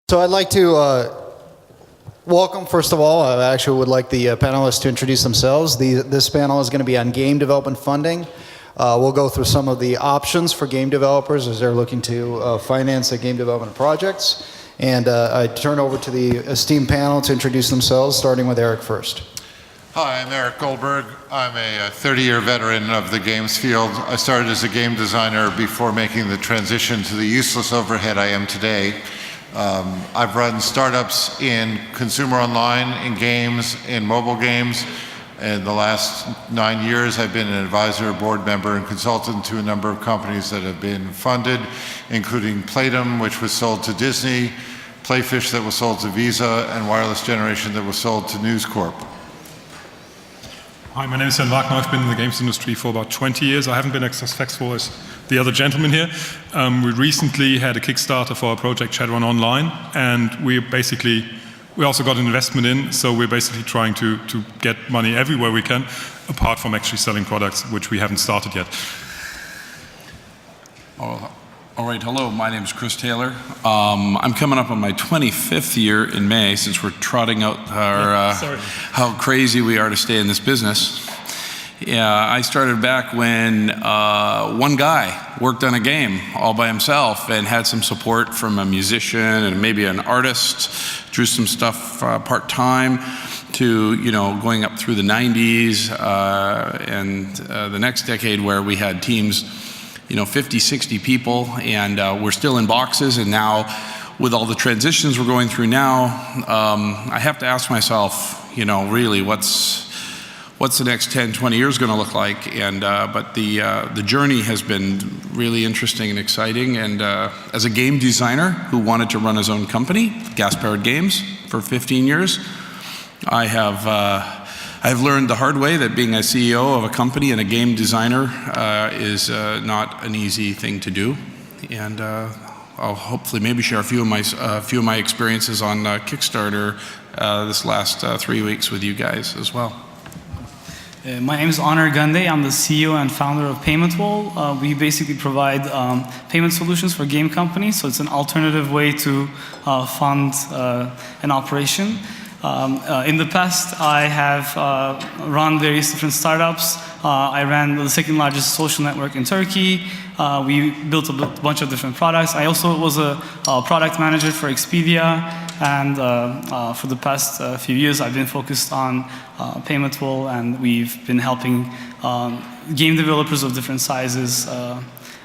So I'd like to welcome, first of all, I actually would like the panelists to introduce themselves. This panel is going to be on game development funding. We'll go through some of the options for game developers as they're looking to finance their game development projects. And I turn over to the esteemed panel to introduce themselves, starting with Eric first. Hi, I'm Eric Goldberg. I'm a 30-year veteran of the games field. I started as a game designer before making the transition to the useless overhead I am today. I've run startups in consumer online, in games, in mobile games. In the last 9 years, I've been an advisor, board member, and consultant to a number of companies that have been funded, including Playdom, which was sold to Disney, Playfish that was sold to Visa, and Wireless Generation that was sold to News Corp. Hi, my name is WAGNER. I've been in the games industry for about 20 years. I haven't been as successful as the other gentlemen here. We recently had a Kickstarter for our project Shadowrun Online, and we also got an investment in, so we're basically trying to get money everywhere we can, apart from actually selling products, which we haven't started yet. All right, hello, my name is Chris Taylor. I'm coming up on my 25th year in May, since we're trotting out our, how crazy we are to stay in this business. Yeah, I started back when one guy worked on a game all by himself and had some support from a musician and maybe an artist, drew some stuff part-time, to going up through the 90s and the next decade where we had teams 50, 60 people, and we're still in boxes. And now with all the transitions we're going through now, I have to ask myself, really what's the next 10, 20 years going to look like? And but the journey has been really interesting and exciting. And as a game designer who wanted to run his own company, Gas Powered Games, for 15 years, I've learned the hard way that being a CEO of a company and a game designer is not an easy thing to do. And I'll hopefully maybe share a few of my experiences on Kickstarter this last 3 weeks with you guys as well. My name is GUNDAY. I'm the CEO and founder of PaymentWall. We basically provide payment solutions for game companies, so it's an alternative way to fund an operation. In the past, I have run various different startups. I ran the second largest social network in Turkey. We built a bunch of different products. I also was a product manager for Expedia, and for the past few years, I've been focused on PaymentWall, and we've been helping game developers of different sizes,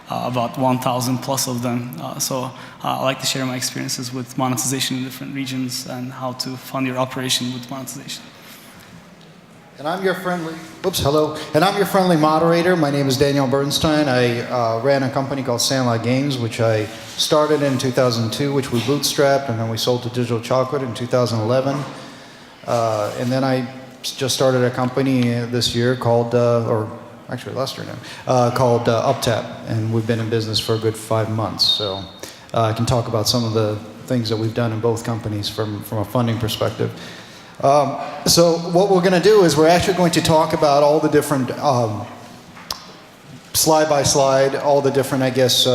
about 1,000 plus of them. So I like to share my experiences with monetization in different regions and how to fund your operation with monetization. And I'm your friendly, And I'm your friendly moderator. My name is BERNSTEIN. I ran a company called Sandlot Games, which I started in 2002, which we bootstrapped, and then we sold to Digital Chocolate in 2011. And then I just started a company this year called, actually last year now, called UpTap, and we've been in business for a good 5 months. So I can talk about some of the things that we've done in both companies from a funding perspective. So what we're going to do is we're actually going to talk about all the different, slide by slide, all the different, I guess,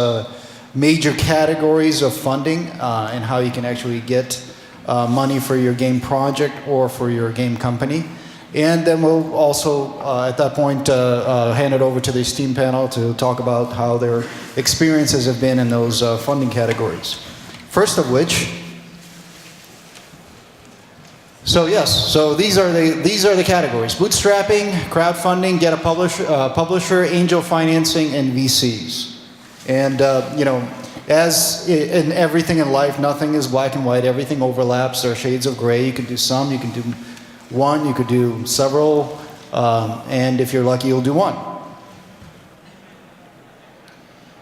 major categories of funding and how you can actually get money for your game project or for your game company. And then we'll also, at that point, hand it over to the esteemed panel to talk about how their experiences have been in those funding categories. First of which, so these are the categories: bootstrapping, crowdfunding, get a publisher, angel financing, and VCs. And as in everything in life, nothing is black and white. Everything overlaps. There are shades of gray. You can do some. You can do one. You could do several. And if you're lucky, you'll do one.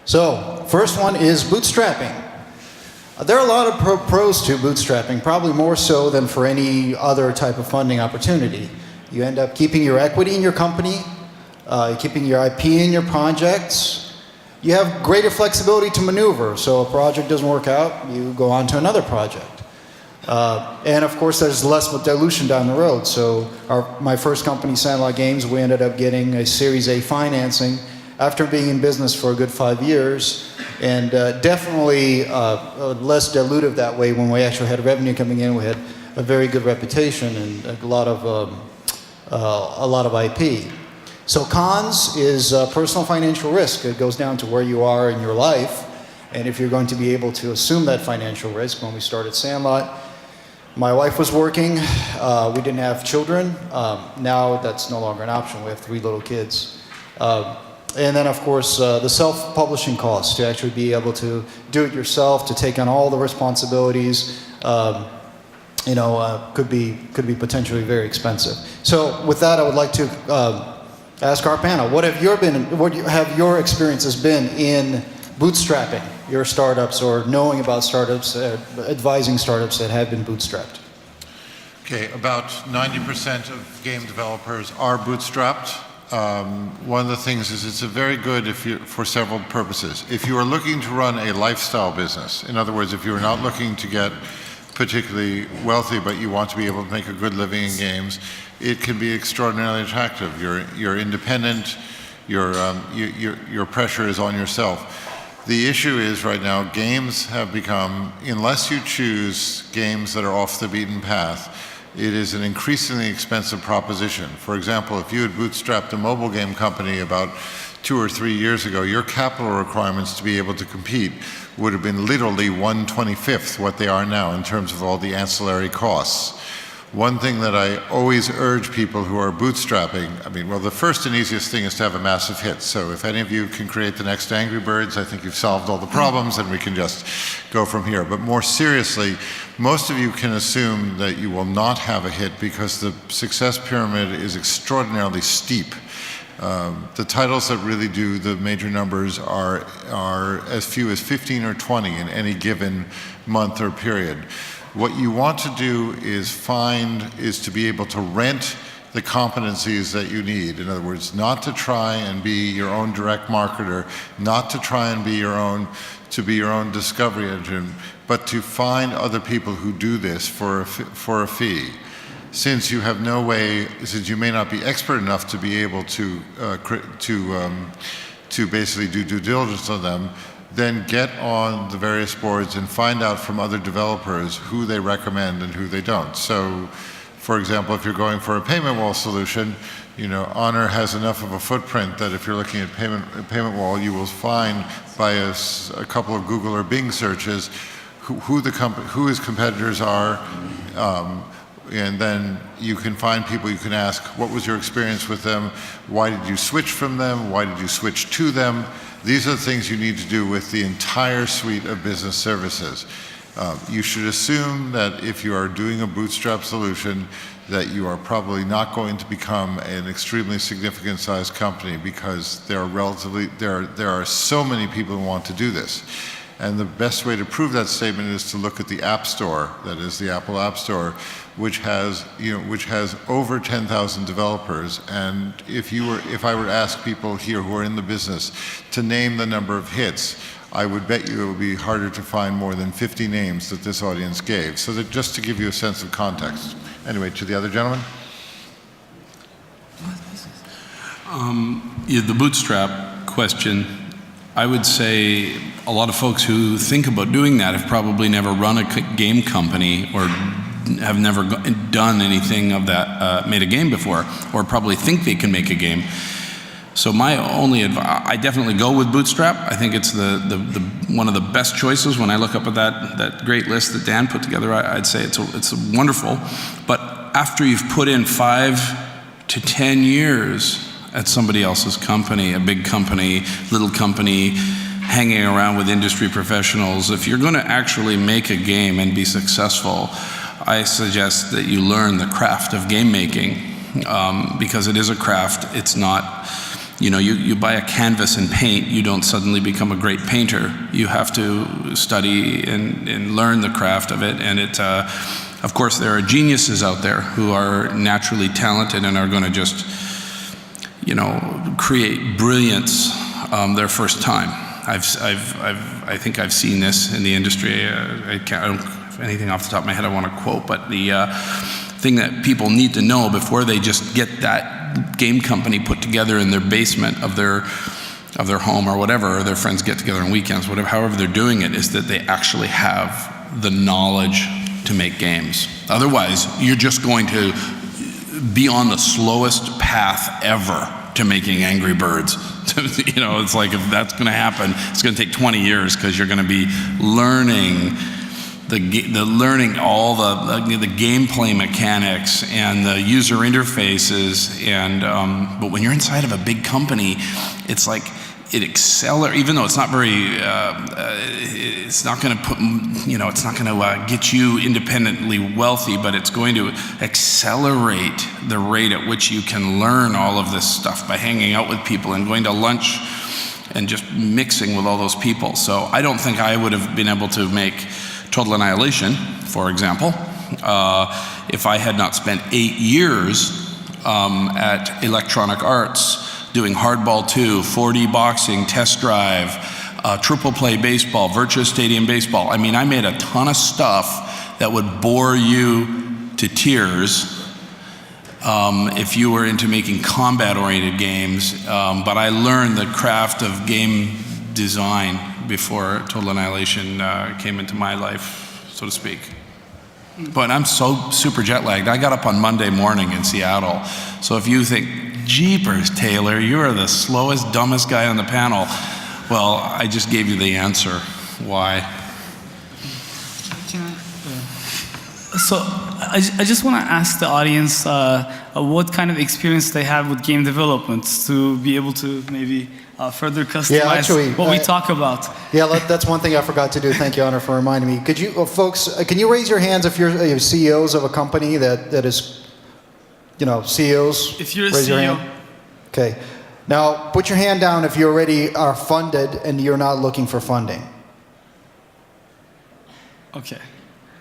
So first one is bootstrapping. There are a lot of pros to bootstrapping, probably more so than for any other type of funding opportunity. You end up keeping your equity in your company, keeping your IP in your projects. You have greater flexibility to maneuver, so a project doesn't work out, you go on to another project. And of course, there's less dilution down the road. So my first company, Sandlot Games, we ended up getting a Series A financing after being in business for a good 5 years. And definitely less dilutive that way. When we actually had revenue coming in, we had a very good reputation and a lot of IP. So cons is personal financial risk. It goes down to where you are in your life, and if you're going to be able to assume that financial risk. When we started Sandlot, my wife was working. We didn't have children. Now that's no longer an option. We have 3 little kids. And then, of course, the self-publishing costs, to actually be able to do it yourself, to take on all the responsibilities, could be potentially very expensive. So with that, I would like to ask our panel, what have your experiences been in bootstrapping your startups, or knowing about startups, advising startups that have been bootstrapped? Okay, about 90% of game developers are bootstrapped. One of the things is it's a very good for several purposes. If you are looking to run a lifestyle business, in other words, if you're not looking to get particularly wealthy, but you want to be able to make a good living in games, it can be extraordinarily attractive. You're independent. Your pressure is on yourself. The issue is right now, games have become, unless you choose games that are off the beaten path, it is an increasingly expensive proposition. For example, if you had bootstrapped a mobile game company about 2 or 3 years ago, your capital requirements to be able to compete would have been literally 1/25 what they are now in terms of all the ancillary costs. One thing that I always urge people who are bootstrapping, the first and easiest thing is to have a massive hit. So if any of you can create the next Angry Birds, I think you've solved all the problems and we can just go from here. But more seriously, most of you can assume that you will not have a hit because the success pyramid is extraordinarily steep. The titles that really do the major numbers are as few as 15 or 20 in any given month or period. What you want to do is to be able to rent the competencies that you need. In other words, not to try and be your own direct marketer, not to try and be your own discovery engine, but to find other people who do this for a fee. Since you have no way, since you may not be expert enough to be able to basically do due diligence on them, then get on the various boards and find out from other developers who they recommend and who they don't. So, for example, if you're going for a payment wall solution, Honor has enough of a footprint that if you're looking at payment wall, you will find by a couple of Google or Bing searches who his competitors are, and then you can find people you can ask, what was your experience with them? Why did you switch from them? Why did you switch to them? These are the things you need to do with the entire suite of business services. You should assume that if you are doing a bootstrap solution, that you are probably not going to become an extremely significant sized company, because there are so many people who want to do this. And the best way to prove that statement is to look at the App Store, that is the Apple App Store, which has over 10,000 developers. And if I were to ask people here who are in the business to name the number of hits, I would bet you it would be harder to find more than 50 names that this audience gave. So that just to give you a sense of context. Anyway, to the other gentleman. The bootstrap question, I would say a lot of folks who think about doing that have probably never run a game company or have never done anything of that, made a game before, or probably think they can make a game. So my only advice, I definitely go with bootstrap. I think it's one of the best choices. When I look up at that great list that Dan put together, I'd say it's wonderful. But after you've put in 5 to 10 years at somebody else's company, a big company, little company, hanging around with industry professionals, if you're going to actually make a game and be successful, I suggest that you learn the craft of game making, because it is a craft. It's not, you buy a canvas and paint, you don't suddenly become a great painter. You have to study and learn the craft of it. And of course, there are geniuses out there who are naturally talented and are going to just, create brilliance their first time. I think I've seen this in the industry. I don't have anything off the top of my head I want to quote, but the thing that people need to know before they just get that game company put together in their basement of their of their home or whatever, or their friends get together on weekends, whatever, however they're doing it, is that they actually have the knowledge to make games. Otherwise, you're just going to be on the slowest path ever to making Angry Birds. You know, it's like, if that's going to happen, it's going to take 20 years, because you're going to be learning learning all the gameplay mechanics and the user interfaces, and but when you're inside of a big company, it's like it accelerates. Even though it's not very, it's not going to put, you know, it's not going to get you independently wealthy, but it's going to accelerate the rate at which you can learn all of this stuff by hanging out with people and going to lunch and just mixing with all those people. So I don't think I would have been able to make Total Annihilation, for example, if I had not spent 8 years at Electronic Arts doing Hardball 2, 4D boxing, test drive, triple play baseball, Virtua Stadium baseball. I mean, I made a ton of stuff that would bore you to tears if you were into making combat-oriented games, but I learned the craft of game design before Total Annihilation came into my life, so to speak. But I'm so super jet lagged. I got up on Monday morning in Seattle. So if you think, jeepers, Taylor, you're the slowest, dumbest guy on the panel, well, I just gave you the answer. Why? So I just want to ask the audience what kind of experience they have with game development to be able to maybe further customize what we talk about. Yeah, that's one thing I forgot to do. Thank you, Honor, for reminding me. Could you, folks, can you raise your hands if you're CEOs of a company that is, you know, CEOs? If you're a raise CEO. your hand. Okay. Now, put your hand down if you already are funded and you're not looking for funding. Okay.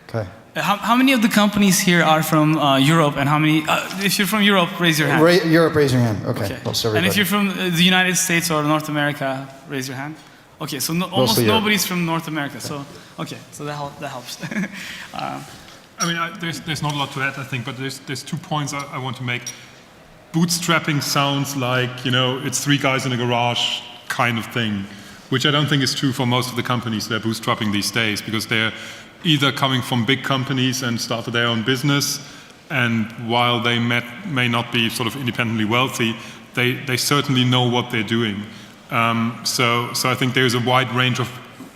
Okay. How many of the companies here are from Europe, and how many, if you're from Europe, raise your hand. Europe, raise your hand. Okay. And if you're from the United States or North America, raise your hand. Okay, so almost nobody's from North America. So, okay, so that helps. I mean, there's not a lot to add, I think, but there's 2 points I want to make. Bootstrapping sounds like, you know, it's 3 guys in a garage kind of thing, which I don't think is true for most of the companies that are bootstrapping these days, because they're either coming from big companies and started their own business, and while they may not be sort of independently wealthy, they certainly know what they're doing. So I think there's a wide range of,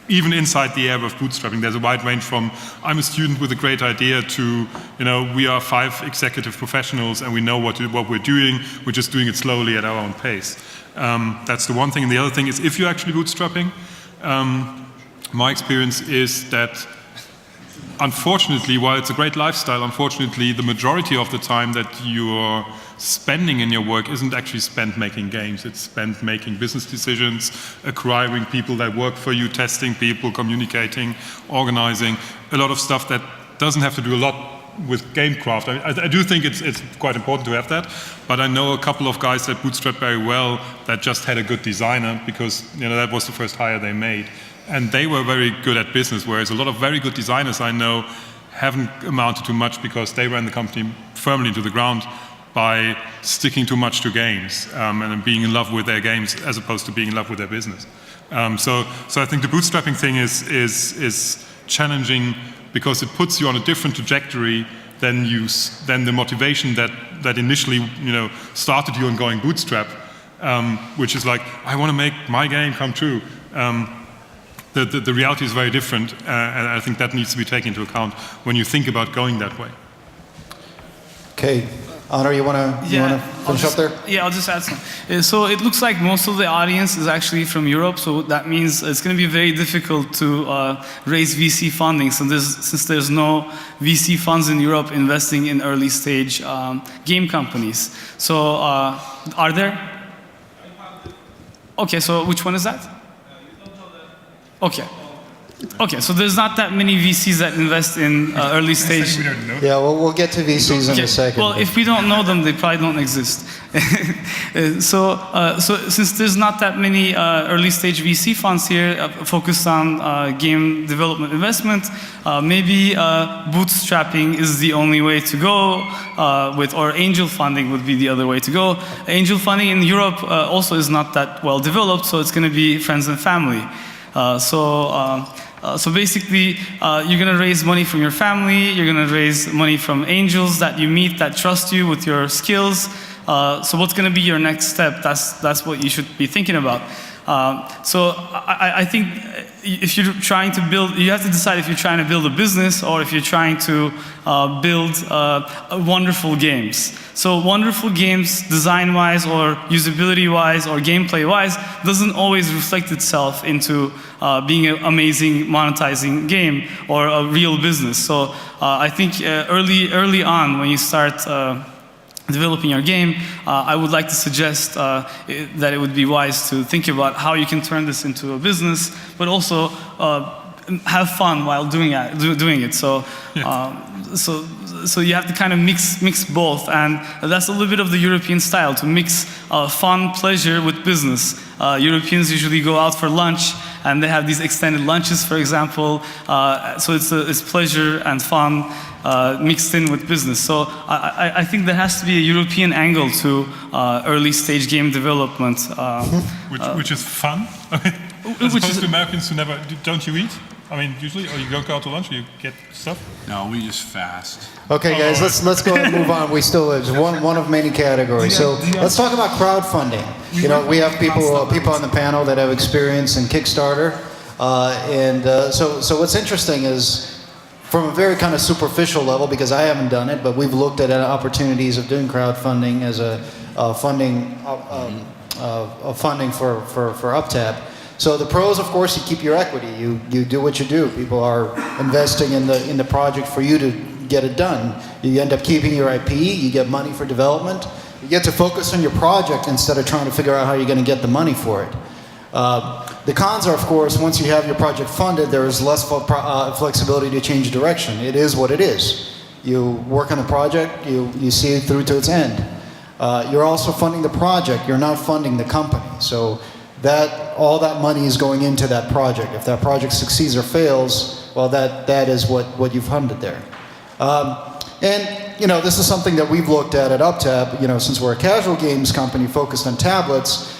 even inside the area of bootstrapping, there's a wide range from, I'm a student with a great idea, to, you know, we are 5 executive professionals and we know what we're doing, we're just doing it slowly at our own pace. That's the one thing. And the other thing is, if you're actually bootstrapping, my experience is that, unfortunately, while it's a great lifestyle, unfortunately, the majority of the time that you're spending in your work isn't actually spent making games. It's spent making business decisions, acquiring people that work for you, testing people, communicating, organizing, a lot of stuff that doesn't have to do a lot with gamecraft. I do think it's quite important to have that, but I know a couple of guys that bootstrap very well that just had a good designer, because, you know, that was the first hire they made. And they were very good at business, whereas a lot of very good designers I know haven't amounted to much because they ran the company firmly into the ground by sticking too much to games and being in love with their games as opposed to being in love with their business. So I think the bootstrapping thing is challenging because it puts you on a different trajectory than the motivation that initially, you know, started you on going bootstrap, which is like, I want to make my game come true. The reality is very different, and I think that needs to be taken into account when you think about going that way. Okay. Honor, you want to finish up there? Yeah, I'll just add some. So it looks like most of the audience is actually from Europe, so that means it's going to be very difficult to raise VC funding. So since there's no VC funds in Europe investing in early stage game companies. So are there? Okay, so which one is that? Okay. Okay, so there's not that many VCs that invest in early stage. We don't know. Yeah, we'll get to VCs in Okay, a second. well, if we don't know them, they probably don't exist. So since there's not that many early stage VC funds here focused on game development investment, maybe bootstrapping is the only way to go, or angel funding would be the other way to go. Angel funding in Europe also is not that well developed, so it's going to be friends and family. So basically, you're going to raise money from your family, you're going to raise money from angels that you meet that trust you with your skills. So what's going to be your next step? That's what you should be thinking about. So I think if you're trying to build, you have to decide if you're trying to build a business or if you're trying to build wonderful games. So wonderful games, design-wise or usability-wise or gameplay-wise, doesn't always reflect itself into being an amazing monetizing game or a real business. So I think early on when you start developing your game, I would like to suggest that it would be wise to think about how you can turn this into a business, but also have fun while doing it. So, so you have to kind of mix both, and that's a little bit of the European style, to mix fun, pleasure with business. Europeans usually go out for lunch, and they have these extended lunches, for example. So it's pleasure and fun mixed in with business. So I think there has to be a European angle to early stage game development. Which is fun. As opposed to Americans who never, don't you eat? I mean, usually, or you don't go out to lunch, or you get stuff? No, we just fast. Okay, guys, let's go ahead and move on. We still it's one of many categories. So let's talk about crowdfunding. You know, we have people on the panel that have experience in Kickstarter, so what's interesting is, from a very kind of superficial level, because I haven't done it, but we've looked at opportunities of doing crowdfunding as a funding for UpTap. So the pros, of course, you keep your equity. You do what you do. People are investing in the project for you to get it done. You end up keeping your IP. You get money for development. You get to focus on your project instead of trying to figure out how you're going to get the money for it. The cons are, of course, once you have your project funded, there is less flexibility to change direction. It is what it is. You work on the project. You see it through to its end. You're also funding the project. You're not funding the company. So all that money is going into that project. If that project succeeds or fails, well, that is what you've funded there. And you know, this is something that we've looked at UpTap. You know, since we're a casual games company focused on tablets,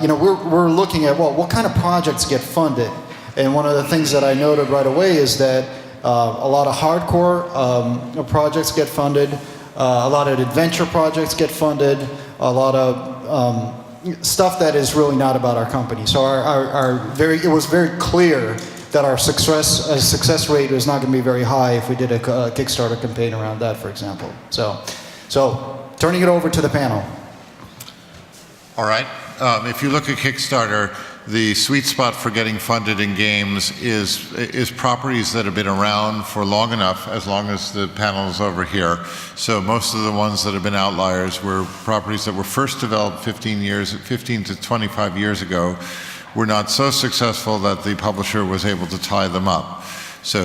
you know, we're looking at, well, what kind of projects get funded? And one of the things that I noted right away is that a lot of hardcore projects get funded, a lot of adventure projects get funded, a lot of stuff that is really not about our company. So it was very clear that our success rate was not going to be very high if we did a Kickstarter campaign around that, for example. So turning it over to the panel. All right. If you look at Kickstarter, the sweet spot for getting funded in games is properties that have been around for long enough, as long as the panel is over here. So most of the ones that have been outliers were properties that were first developed 15 to 25 years ago, were not so successful that the publisher was able to tie them up. So,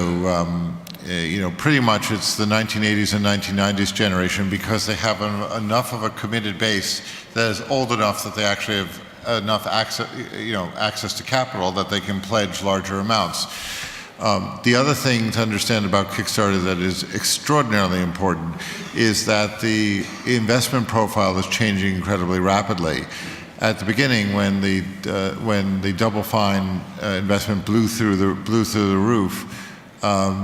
you know, pretty much it's the 1980s and 1990s generation, because they have enough of a committed base that is old enough that they actually have enough access to capital that they can pledge larger amounts. The other thing to understand about Kickstarter that is extraordinarily important is that the investment profile is changing incredibly rapidly. At the beginning, when the Double Fine investment blew through the roof,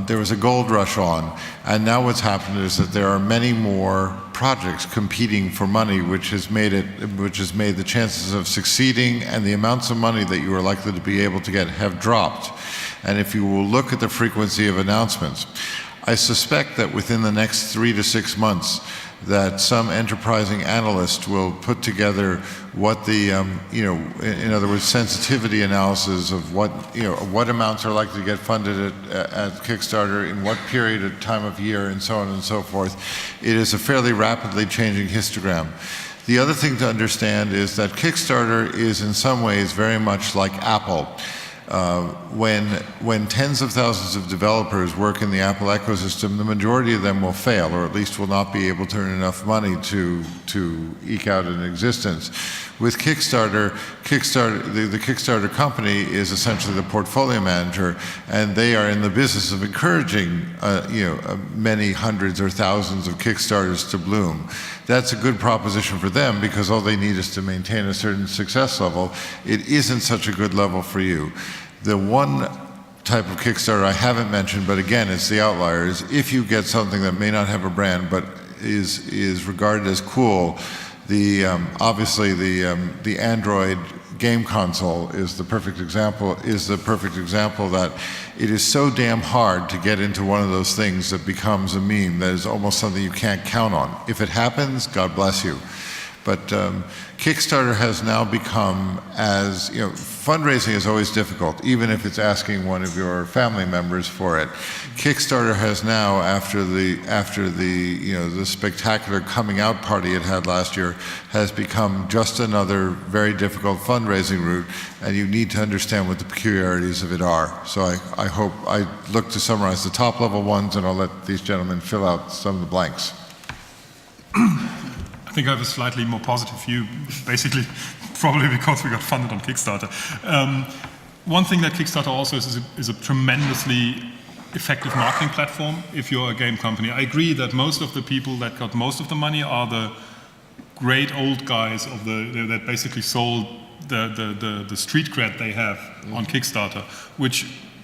there was a gold rush on, and now what's happened is that there are many more projects competing for money, which has made the chances of succeeding and the amounts of money that you are likely to be able to get have dropped. And if you will look at the frequency of announcements, I suspect that within the next 3 to 6 months, that some enterprising analyst will put together what the, in other words, sensitivity analysis of what amounts are likely to get funded at Kickstarter, in what period of time of year, and so on and so forth. It is a fairly rapidly changing histogram. The other thing to understand is that Kickstarter is in some ways very much like Apple. When tens of thousands of developers work in the Apple ecosystem, the majority of them will fail, or at least will not be able to earn enough money to eke out an existence. With Kickstarter, the Kickstarter company is essentially the portfolio manager, and they are in the business of encouraging many hundreds or thousands of Kickstarters to bloom. That's a good proposition for them because all they need is to maintain a certain success level. It isn't such a good level for you. The one type of Kickstarter I haven't mentioned, but again, it's the outlier, is if you get something that may not have a brand but is regarded as cool. Obviously the Android game console is the perfect example. That it is so damn hard to get into one of those things that becomes a meme that is almost something you can't count on. If it happens, God bless you. But Kickstarter has now become, as you know, fundraising is always difficult, even if it's asking one of your family members for it. Kickstarter has now, after the spectacular coming out party it had last year, has become just another very difficult fundraising route, and you need to understand what the peculiarities of it are. So I look to summarize the top level ones, and I'll let these gentlemen fill out some of the blanks. I think I have a slightly more positive view, basically, probably because we got funded on Kickstarter. One thing that Kickstarter also is a tremendously effective marketing platform if you're a game company. I agree that most of the people that got most of the money are the great old guys that basically sold the street cred they have on Kickstarter,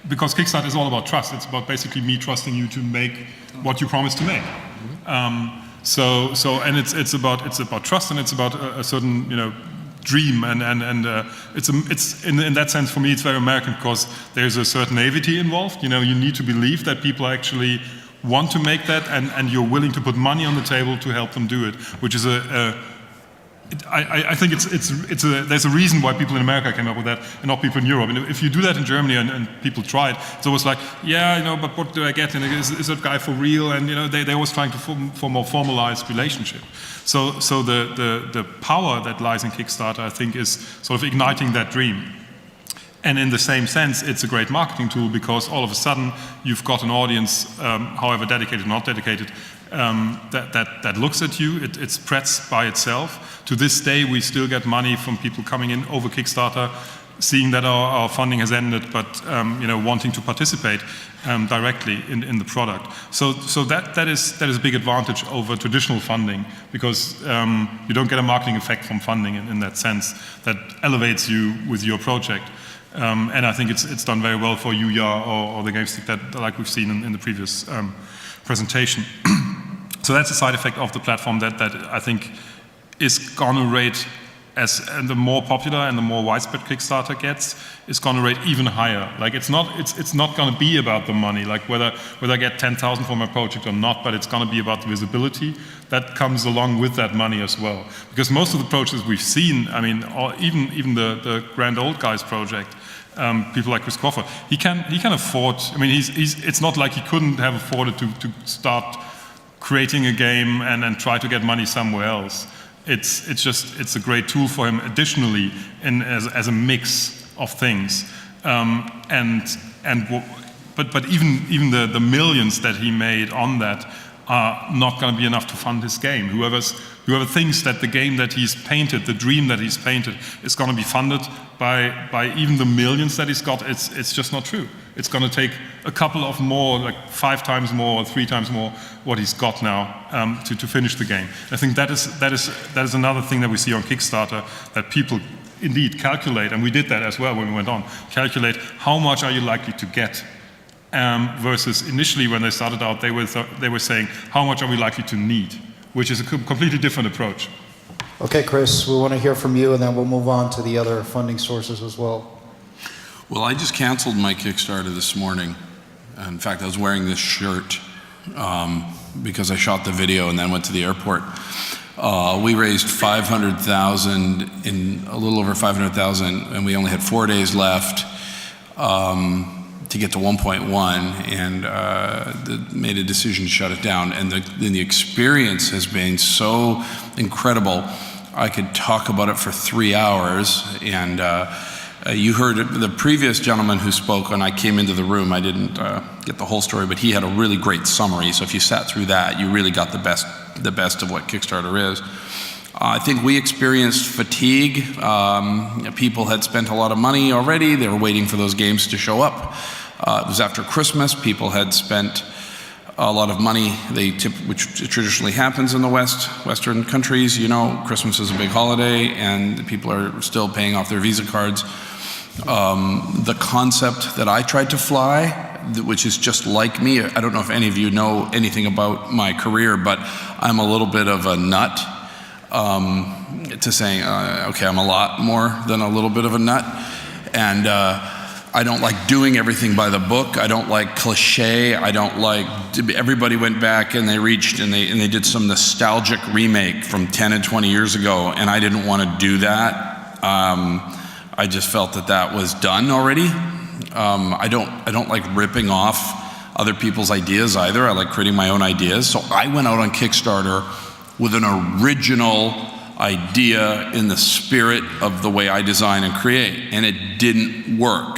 because Kickstarter is all about trust. It's about basically me trusting you to make what you promised to make. And it's about trust, and it's about a certain dream, and it's in that sense for me it's very American because there's a certain naivety involved. You need to believe that people actually want to make that, and you're willing to put money on the table to help them do it, which is I think there's a reason why people in America came up with that and not people in Europe. And if you do that in Germany and people try it, it's always like, but what do I get? And is that guy for real? And they're always trying to form more formalized relationship. So the power that lies in Kickstarter, I think, is sort of igniting that dream. And in the same sense, it's a great marketing tool because all of a sudden you've got an audience, however dedicated or not dedicated, that looks at you. It spreads by itself. To this day, we still get money from people coming in over Kickstarter, seeing that our funding has ended, but wanting to participate directly in the product. So that is a big advantage over traditional funding because you don't get a marketing effect from funding in that sense that elevates you with your project. And I think it's done very well for Yuya or the GameStick that like we've seen in the previous presentation. So that's a side effect of the platform that I think is gonna rate and the more popular and the more widespread Kickstarter gets, is gonna rate even higher. Like it's not gonna be about the money, like whether I get 10,000 for my project or not, but it's gonna be about the visibility that comes along with that money as well. Because most of the projects we've seen, I mean, or even the grand old guys project, people like Chris Crawford, he can afford. I mean, it's not like he couldn't have afforded to start creating a game and try to get money somewhere else. It's a great tool for him additionally as a mix of things. But even the millions that he made on that are not going to be enough to fund his game. Whoever thinks that the game that he's painted, the dream that he's painted, is going to be funded by even the millions that he's got, it's just not true. It's going to take a couple of more, like 5 times more or 3 times more what he's got now to finish the game. I think that is another thing that we see on Kickstarter, that people indeed calculate, and we did that as well when we went on, calculate how much are you likely to get, versus initially when they started out, they were saying how much are we likely to need, which is a completely different approach. Okay, Chris, we want to hear from you, and then we'll move on to the other funding sources as well. Well, I just canceled my Kickstarter this morning. In fact, I was wearing this shirt because I shot the video and then went to the airport. We raised $500,000, in a little over $500,000, and we only had 4 days left to get to 1.1, and made a decision to shut it down. And the experience has been so incredible. I could talk about it for 3 hours, and You heard the previous gentleman who spoke when I came into the room. I didn't get the whole story, but he had a really great summary. So if you sat through that, you really got the best of what Kickstarter is. I think we experienced fatigue. People had spent a lot of money already. They were waiting for those games to show up. It was after Christmas. People had spent a lot of money, which traditionally happens in the Western countries. You know, Christmas is a big holiday, and people are still paying off their Visa cards. The concept that I tried to fly, which is just like me, I don't know if any of you know anything about my career, but I'm a little bit of a nut. To saying, okay, I'm a lot more than a little bit of a nut, and I don't like doing everything by the book. I don't like cliche. I don't like, everybody went back and they reached and they did some nostalgic remake from 10 and 20 years ago, and I didn't want to do that. I just felt that was done already. I don't like ripping off other people's ideas either. I like creating my own ideas. So I went out on Kickstarter with an original idea in the spirit of the way I design and create, and it didn't work.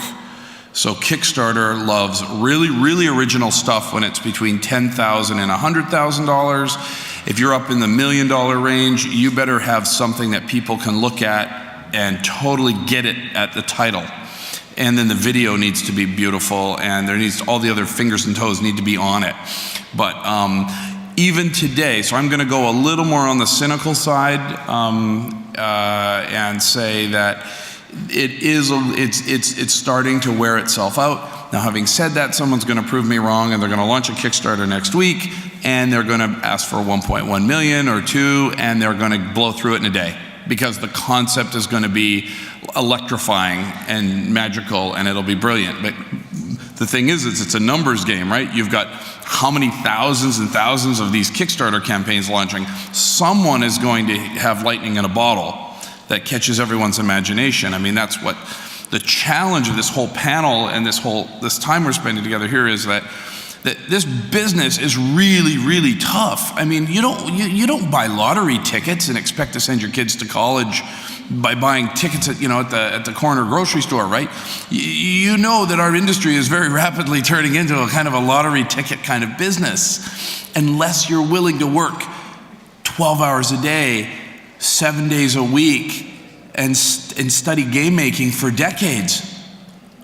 So Kickstarter loves really, really original stuff when it's between $10,000 and $100,000. If you're up in the $1 million range, you better have something that people can look at and totally get it at the title. And then the video needs to be beautiful, and all the other fingers and toes need to be on it. But even today, so I'm going to go a little more on the cynical side and say that it's starting to wear itself out. Now, having said that, someone's going to prove me wrong, and they're going to launch a Kickstarter next week, and they're going to ask for 1.1 million or 2, and they're going to blow through it in a day, because the concept is going to be electrifying and magical, and it'll be brilliant. But the thing is, it's a numbers game, right? You've got how many thousands and thousands of these Kickstarter campaigns launching. Someone is going to have lightning in a bottle that catches everyone's imagination. I mean, that's what the challenge of this whole panel and this time we're spending together here is, that this business is really, really tough. I mean, you don't buy lottery tickets and expect to send your kids to college by buying tickets at the corner grocery store, right? You know that our industry is very rapidly turning into a kind of a lottery ticket kind of business, unless you're willing to work 12 hours a day, 7 days a week, and study game making for decades.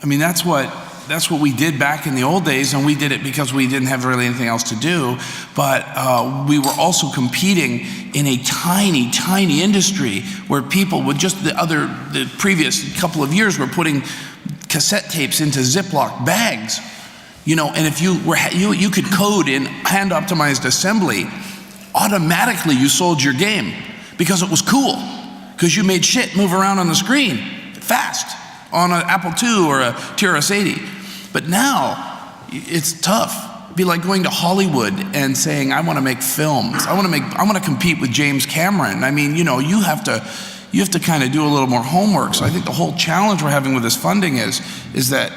I mean, that's what we did back in the old days, and we did it because we didn't have really anything else to do. But we were also competing in a tiny, tiny industry where people would the previous couple of years were putting cassette tapes into Ziploc bags, and if you could code in hand optimized assembly, automatically you sold your game because it was cool, because you made shit move around on the screen fast on an Apple II or a TRS-80. But now, it's tough. It'd be like going to Hollywood and saying, I want to make films. I want to compete with James Cameron. I mean, you have to kind of do a little more homework. So I think the whole challenge we're having with this funding is that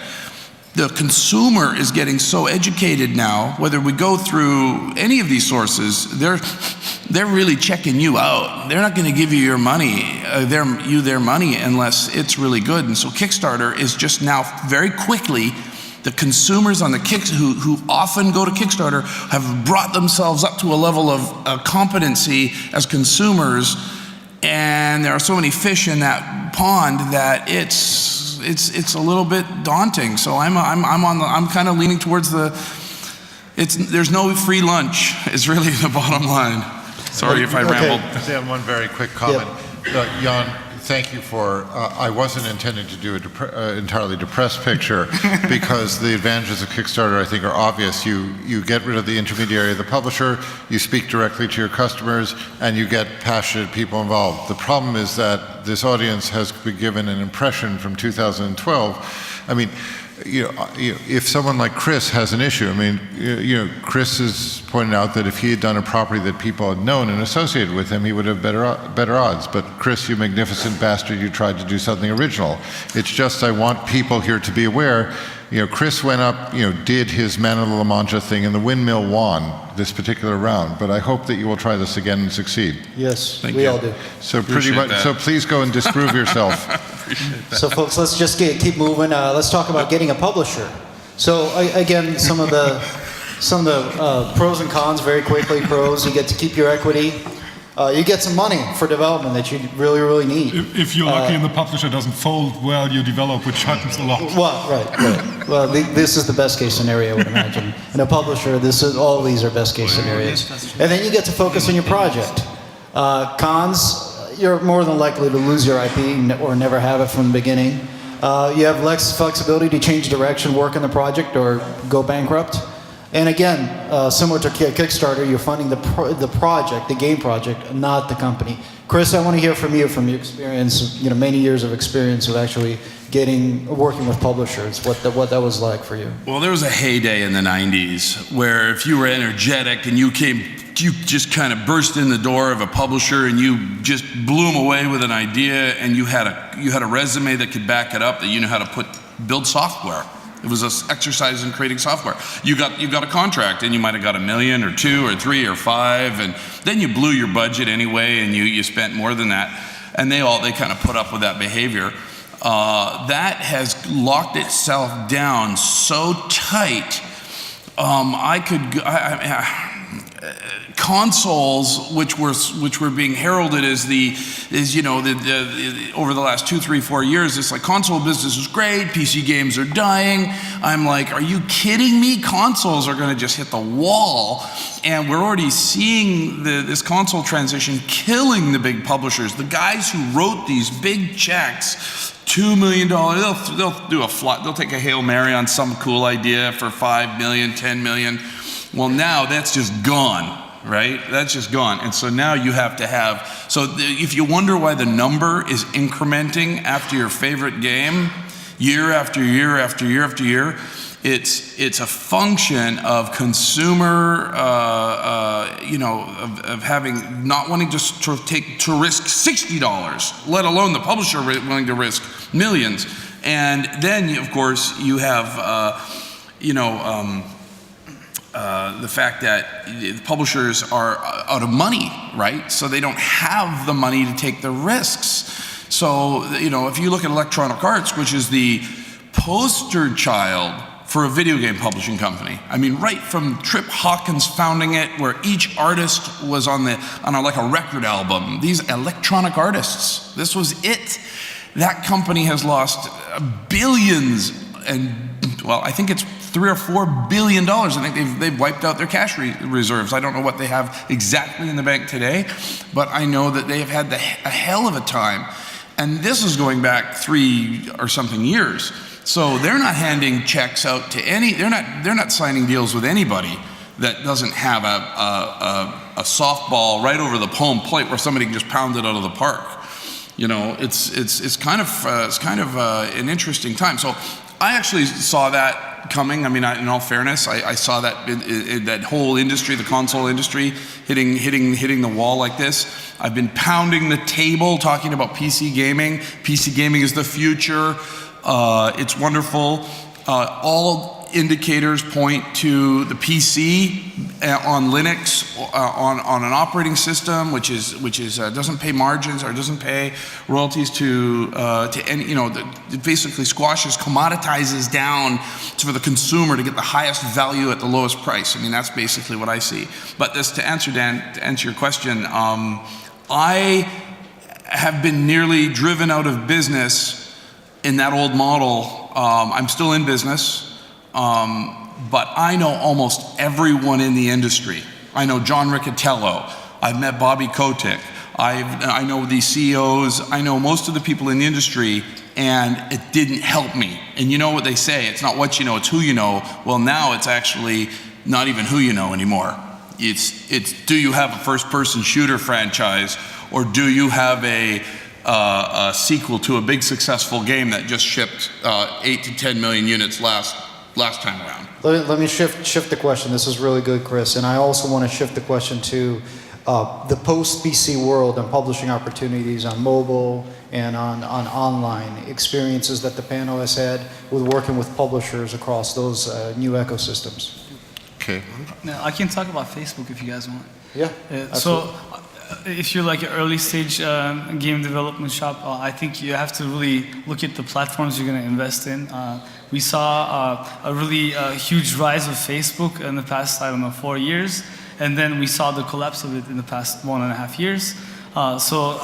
the consumer is getting so educated now, whether we go through any of these sources, they're really checking you out. They're not going to give you your money, their money, unless it's really good. And so Kickstarter is just now very quickly, the consumers on the who often go to Kickstarter have brought themselves up to a level of competency as consumers, and there are so many fish in that pond that it's a little bit daunting. So I'm kind of leaning towards there's no free lunch is really the bottom line. Sorry if I rambled. Dan, one very quick comment. Jan, thank you for, I wasn't intending to do an entirely depressed picture because the advantages of Kickstarter, I think, are obvious. You get rid of the intermediary of the publisher, you speak directly to your customers, and you get passionate people involved. The problem is that this audience has been given an impression from 2012. I mean, if someone like Chris has an issue, I mean, Chris has pointed out that if he had done a property that people had known and associated with him, he would have better odds. But Chris, you magnificent bastard, you tried to do something original. It's just I want people here to be aware. Chris went up, did his Man of La Mancha thing, and the windmill won this particular round. But I hope that you will try this again and succeed. Yes, Thank we you. all do. So pretty much. So please go and disprove yourself. appreciate that. So folks, let's just keep moving. Let's talk about getting a publisher. So again, some of the pros and cons very quickly. Pros, you get to keep your equity. You get some money for development that you really, really need. If you're lucky and the publisher doesn't fold while you develop, which happens a lot. Well, right. Well, this is the best case scenario, I would imagine. And a publisher, all these are best case scenarios. And then you get to focus on your project. Cons, you're more than likely to lose your IP or never have it from the beginning. You have less flexibility to change direction, work on the project, or go bankrupt. And again, similar to Kickstarter, you're funding the project, the game project, not the company. Chris, I want to hear from you, from your experience, many years of experience of actually working with publishers, what that was like for you. Well, there was a heyday in the 90s where if you were energetic and you just kind of burst in the door of a publisher and you just blew them away with an idea and you had a resume that could back it up, that you knew how to build software. It was an exercise in creating software. You got a contract and you might have got $1 million or $2 million or $3 million or $5 million, and then you blew your budget anyway and you spent more than that. And they kind of put up with that behavior. That has locked itself down so tight. Consoles, which were being heralded as over the last 2, 3, 4 years, it's like console business is great, PC games are dying. I'm like, are you kidding me? Consoles are going to just hit the wall, and we're already seeing this console transition killing the big publishers. The guys who wrote these big checks, $2 million, they'll take a Hail Mary on some cool idea for $5 million, $10 million. Well, now that's just gone, right? That's just gone. And so now you have to have, if you wonder why the number is incrementing after your favorite game, year after year after year after year, it's a function of consumer, of having, not wanting to risk $60, let alone the publisher willing to risk millions. And then, of course, you have, the fact that the publishers are out of money, right? So they don't have the money to take the risks. So, if you look at Electronic Arts, which is the poster child for a video game publishing company. I mean, right from Trip Hawkins founding it, where each artist was on a record album. These electronic artists, this was it. That company has lost billions I think it's $3 or $4 billion. I think they've wiped out their cash reserves. I don't know what they have exactly in the bank today, but I know that they have had a hell of a time. And this is going back 3 or something years. So they're not handing checks out to they're not signing deals with anybody that doesn't have a softball right over the home plate where somebody can just pound it out of the park. It's kind of an interesting time. So I actually saw that coming. I mean, in all fairness, I saw that in that whole industry, the console industry, hitting the wall like this. I've been pounding the table talking about PC gaming. PC gaming is the future. It's wonderful. All indicators point to the PC on Linux on an operating system which is doesn't pay margins or doesn't pay royalties to any, it basically squashes, commoditizes down for the consumer to get the highest value at the lowest price. I mean, that's basically what I see. But to answer your question, I have been nearly driven out of business in that old model. I'm still in business. But I know almost everyone in the industry. I know John Riccatello. I've met Bobby Kotick. I know the CEOs. I know most of the people in the industry, and it didn't help me. And you know what they say, it's not what you know, it's who you know. Well, now it's actually not even who you know anymore. It's do you have a first-person shooter franchise, or do you have a sequel to a big successful game that just shipped 8 to 10 million units last time around? Let me shift the question. This is really good, Chris. And I also want to shift the question to the post-PC world and publishing opportunities on mobile and on online experiences that the panel has had with working with publishers across those new ecosystems. Okay. Now, I can talk about Facebook if you guys want. Yeah, So if you're like an early stage game development shop, I think you have to really look at the platforms you're going to invest in. We saw a really huge rise of Facebook in the past, 4 years, and then we saw the collapse of it in the past 1.5 years. So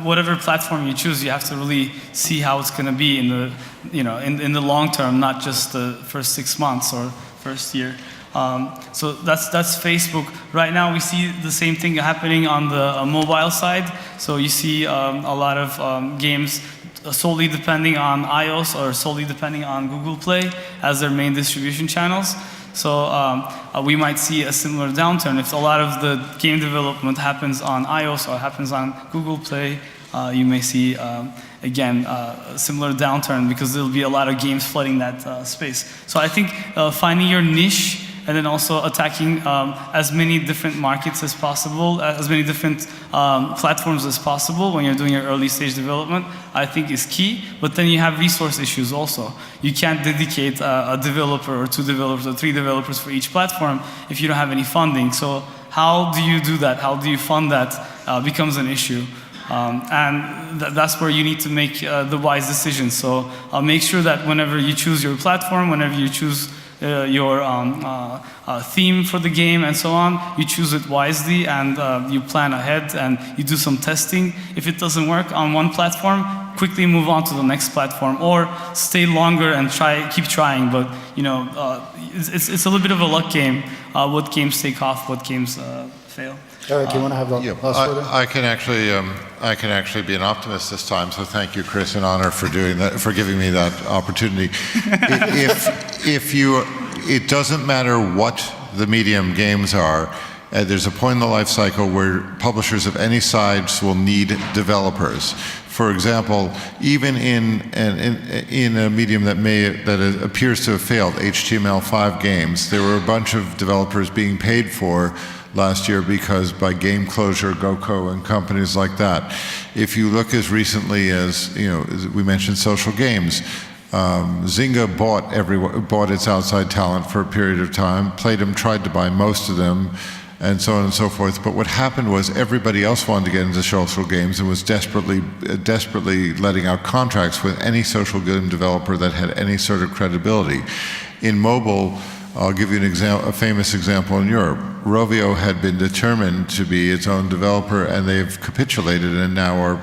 whatever platform you choose, you have to really see how it's going to be in the, in the long term, not just the first 6 months or first year. So that's Facebook. Right now we see the same thing happening on the mobile side. So you see a lot of games solely depending on iOS or solely depending on Google Play as their main distribution channels. So we might see a similar downturn. If a lot of the game development happens on iOS or happens on Google Play, you may see, again, a similar downturn because there'll be a lot of games flooding that space. So I think finding your niche and then also attacking as many different markets as possible, as many different platforms as possible when you're doing your early stage development, I think is key. But then you have resource issues also. You can't dedicate a developer or 2 developers or 3 developers for each platform if you don't have any funding. So how do you do that? How do you fund that becomes an issue. And that's where you need to make the wise decisions. So make sure that whenever you choose your platform, whenever you choose your theme for the game and so on, you choose it wisely and you plan ahead and you do some testing. If it doesn't work on one platform, quickly move on to the next platform or stay longer and keep trying. But it's a little bit of a luck game. What games take off, what games fail. Eric, you want to have the last word? I can actually be an optimist this time. So thank you, Chris, and Honor for doing that, for giving me that opportunity. It doesn't matter what the medium games are. There's a point in the life cycle where publishers of any size will need developers. For example, even in a medium that appears to have failed, HTML5 games, there were a bunch of developers being paid for last year because by game closure, GoCo and companies like that. If you look as recently as, we mentioned social games, Zynga bought its outside talent for a period of time. Playdom tried to buy most of them, and so on and so forth. But what happened was everybody else wanted to get into social games and was desperately letting out contracts with any social game developer that had any sort of credibility. In mobile, I'll give you a famous example in Europe. Rovio had been determined to be its own developer, and they've capitulated and now are,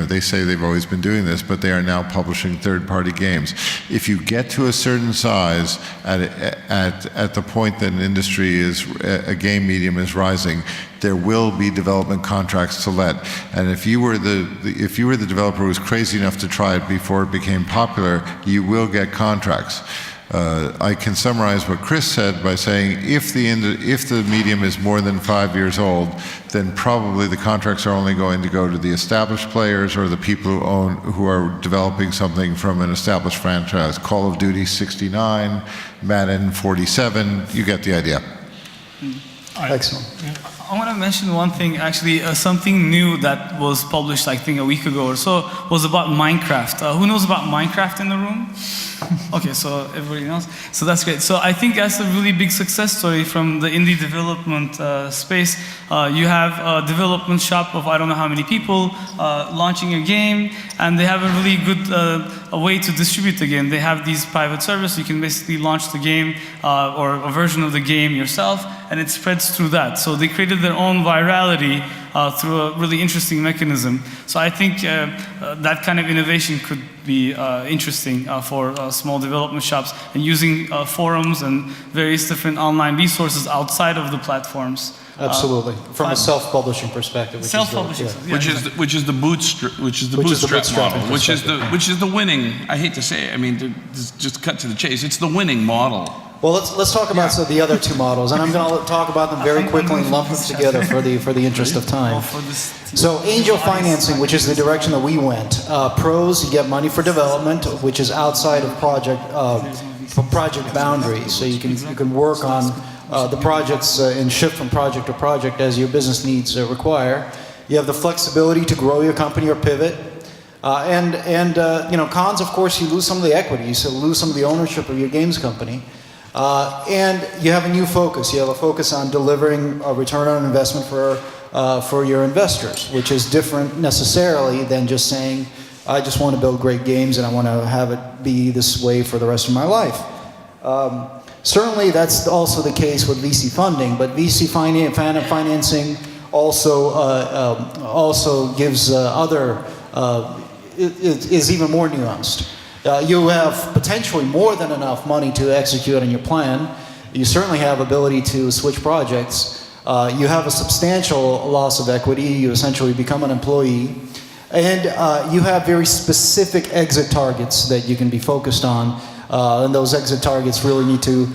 they say they've always been doing this, but they are now publishing third-party games. If you get to a certain size at the point that an industry a game medium is rising, there will be development contracts to let. And if you were the developer who was crazy enough to try it before it became popular, you will get contracts. I can summarize what Chris said by saying if the medium is more than 5 years old, then probably the contracts are only going to go to the established players or the people who are developing something from an established franchise. Call of Duty 69, Madden 47, you get the idea. Excellent. I want to mention one thing, actually, something new that was published, I think, a week ago or so, was about Minecraft. Who knows about Minecraft in the room? Okay, so everybody knows. So that's great. So I think that's a really big success story from the indie development space. You have a development shop of I don't know how many people launching a game, and they have a really good a way to distribute the game. They have these private servers. You can basically launch the game or a version of the game yourself, and it spreads through that. So they created their own virality through a really interesting mechanism. So I think that kind of innovation could be interesting for small development shops, and using forums and various different online resources outside of the platforms. Absolutely, from a self-publishing perspective. Self-publishing, which is the bootstrap model, which is the winning. I hate to say it. I mean, just cut to the chase. It's the winning model. Well, let's talk about the other two models, and I'm going to talk about them very quickly and lump them together for the interest of time. So angel financing, which is the direction that we went. Pros, you get money for development, which is outside of project boundaries. So you can work on the projects and shift from project to project as your business needs require. You have the flexibility to grow your company or pivot. Cons, of course, you lose some of the equity. You lose some of the ownership of your games company. And you have a new focus. You have a focus on delivering a return on investment for for your investors, which is different necessarily than just saying, I just want to build great games and I want to have it be this way for the rest of my life. Certainly that's also the case with VC funding, but VC financing also gives is even more nuanced. You have potentially more than enough money to execute on your plan. You certainly have ability to switch projects. You have a substantial loss of equity. You essentially become an employee. And you have very specific exit targets that you can be focused on. And those exit targets really need to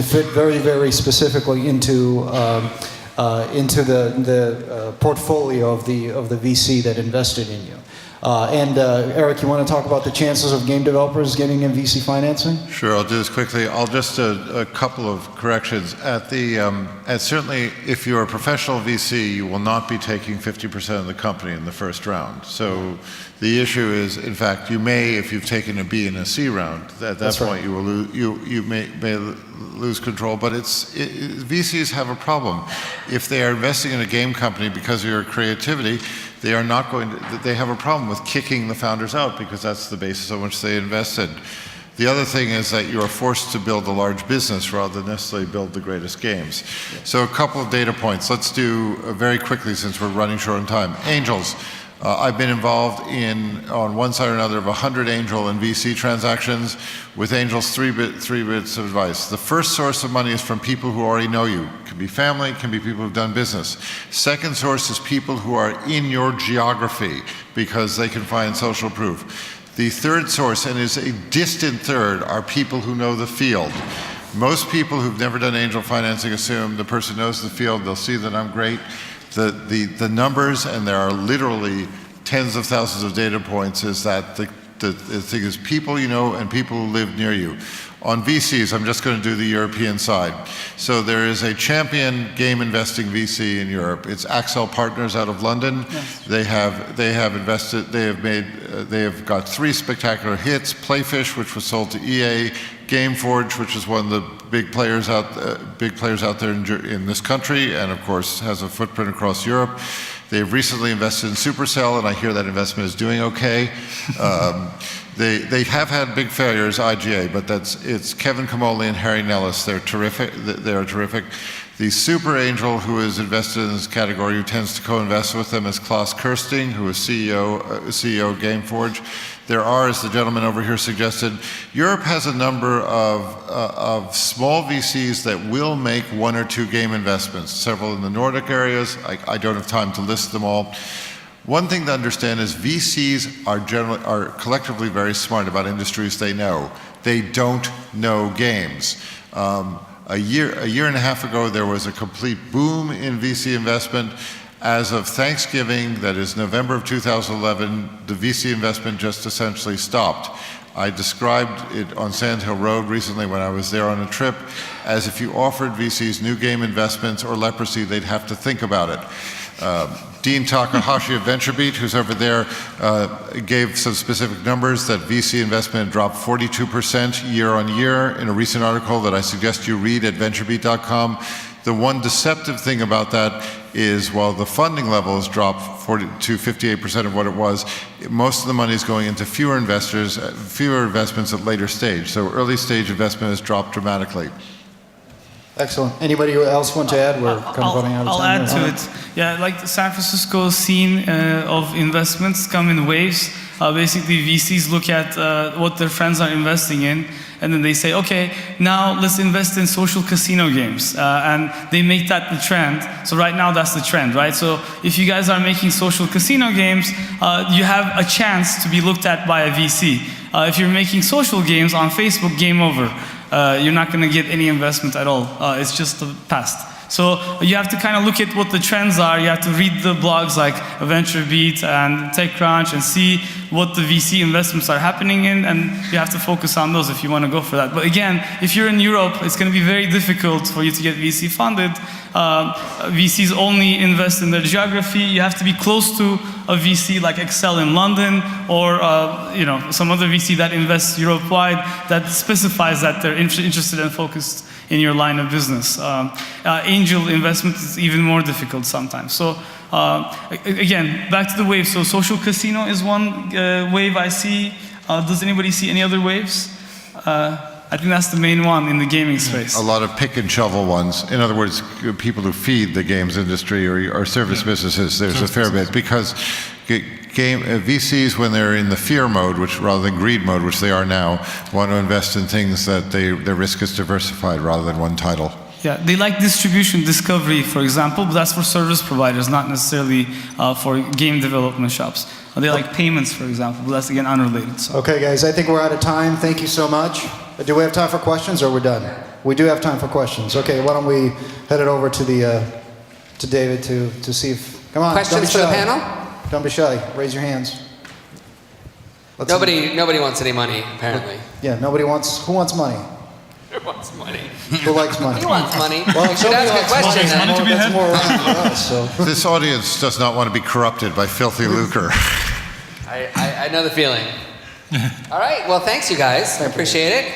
fit very, very specifically into the portfolio of the VC that invested in you. Eric, you want to talk about the chances of game developers getting in VC financing? Sure, I'll do this quickly. I'll just a couple of corrections. Certainly, if you're a professional VC, you will not be taking 50% of the company in the first round. So the issue is, in fact, you may, if you've taken a B and a C round, at that point you will you may lose control. But VCs have a problem. If they are investing in a game company because of your creativity, they are not going to, they have a problem with kicking the founders out because that's the basis on which they invested. The other thing is that you are forced to build a large business rather than necessarily build the greatest games. So a couple of data points. Let's do very quickly since we're running short on time. Angels. I've been involved on one side or another of 100 angel and VC transactions. With angels, three bits of advice. The first source of money is from people who already know you. It can be family, it can be people who've done business. Second source is people who are in your geography because they can find social proof. The third source, and is a distant third, are people who know the field. Most people who've never done angel financing assume the person knows the field, they'll see that I'm great. The numbers, and there are literally tens of thousands of data points, is that the thing is people you know and people who live near you. On VCs, I'm just going to do the European side. So there is a champion game investing VC in Europe. It's Axel Partners out of London. Yes. They have invested. They have got 3 spectacular hits: Playfish, which was sold to EA; Gameforge, which is one of the big players out there in this country, and of course has a footprint across Europe. They've recently invested in Supercell, and I hear that investment is doing okay. They have had big failures, IGA, but it's Kevin Kamoli and Harry Nellis. They're terrific. They're terrific. The super angel who is invested in this category, who tends to co-invest with them, is Klaus Kirsting, who is CEO of Gameforge. There are, as the gentleman over here suggested, Europe has a number of small VCs that will make 1 or 2 game investments, several in the Nordic areas. I don't have time to list them all. One thing to understand is VCs are collectively very smart about industries they know. They don't know games. A year and a half ago, there was a complete boom in VC investment. As of Thanksgiving, that is November of 2011, the VC investment just essentially stopped. I described it on Sand Hill Road recently when I was there on a trip as if you offered VCs new game investments or leprosy, they'd have to think about it. Dean Takahashi of VentureBeat, who's over there, gave some specific numbers that VC investment dropped 42% year on year in a recent article that I suggest you read at venturebeat.com. The one deceptive thing about that is while the funding levels dropped to 58% of what it was, most of the money is going into fewer investments at later stage. So early stage investment has dropped dramatically. Excellent. Anybody else want to add? We're kind of running out of time. I'll add to it. Yeah, like the San Francisco scene of investments come in waves. Basically, VCs look at what their friends are investing in, and then they say, okay, now let's invest in social casino games. And they make that the trend. So right now, that's the trend, right? So if you guys are making social casino games, you have a chance to be looked at by a VC. If you're making social games on Facebook, game over. You're not going to get any investment at all. It's just the past. So you have to kind of look at what the trends are. You have to read the blogs like VentureBeat and TechCrunch and see what the VC investments are happening in, and you have to focus on those if you want to go for that. But again, if you're in Europe, it's going to be very difficult for you to get VC funded. VCs only invest in their geography. You have to be close to a VC like Excel in London, or some other VC that invests Europe-wide that specifies that they're interested and focused in your line of business. Angel investment is even more difficult sometimes. So Again, back to the waves. So social casino is one wave I see. Does anybody see any other waves? I think that's the main one in the gaming space. A lot of pick and shovel ones. In other words, people who feed the games industry or service businesses, there's a fair bit. Because VCs, when they're in the fear mode, which rather than greed mode, which they are now, want to invest in things that their risk is diversified rather than one title. Yeah, they like distribution discovery, for example, but that's for service providers, not necessarily for game development shops. They like payments, for example, but that's again unrelated. So. Okay, guys, I think we're out of time. Thank you so much. Do we have time for questions, or we're done? We do have time for questions. Okay, why don't we head it over to to David to see if. Come on, Questions for the panel? Don't be shy. Raise your hands. Nobody wants any money, apparently. Yeah, nobody wants. Who wants money? Who wants money? Who likes money? Who wants money? Well, You should ask a question then. That's more around for us. So. This audience does not want to be corrupted by filthy lucre. I know the feeling. All right, well, thanks, you guys. I appreciate it.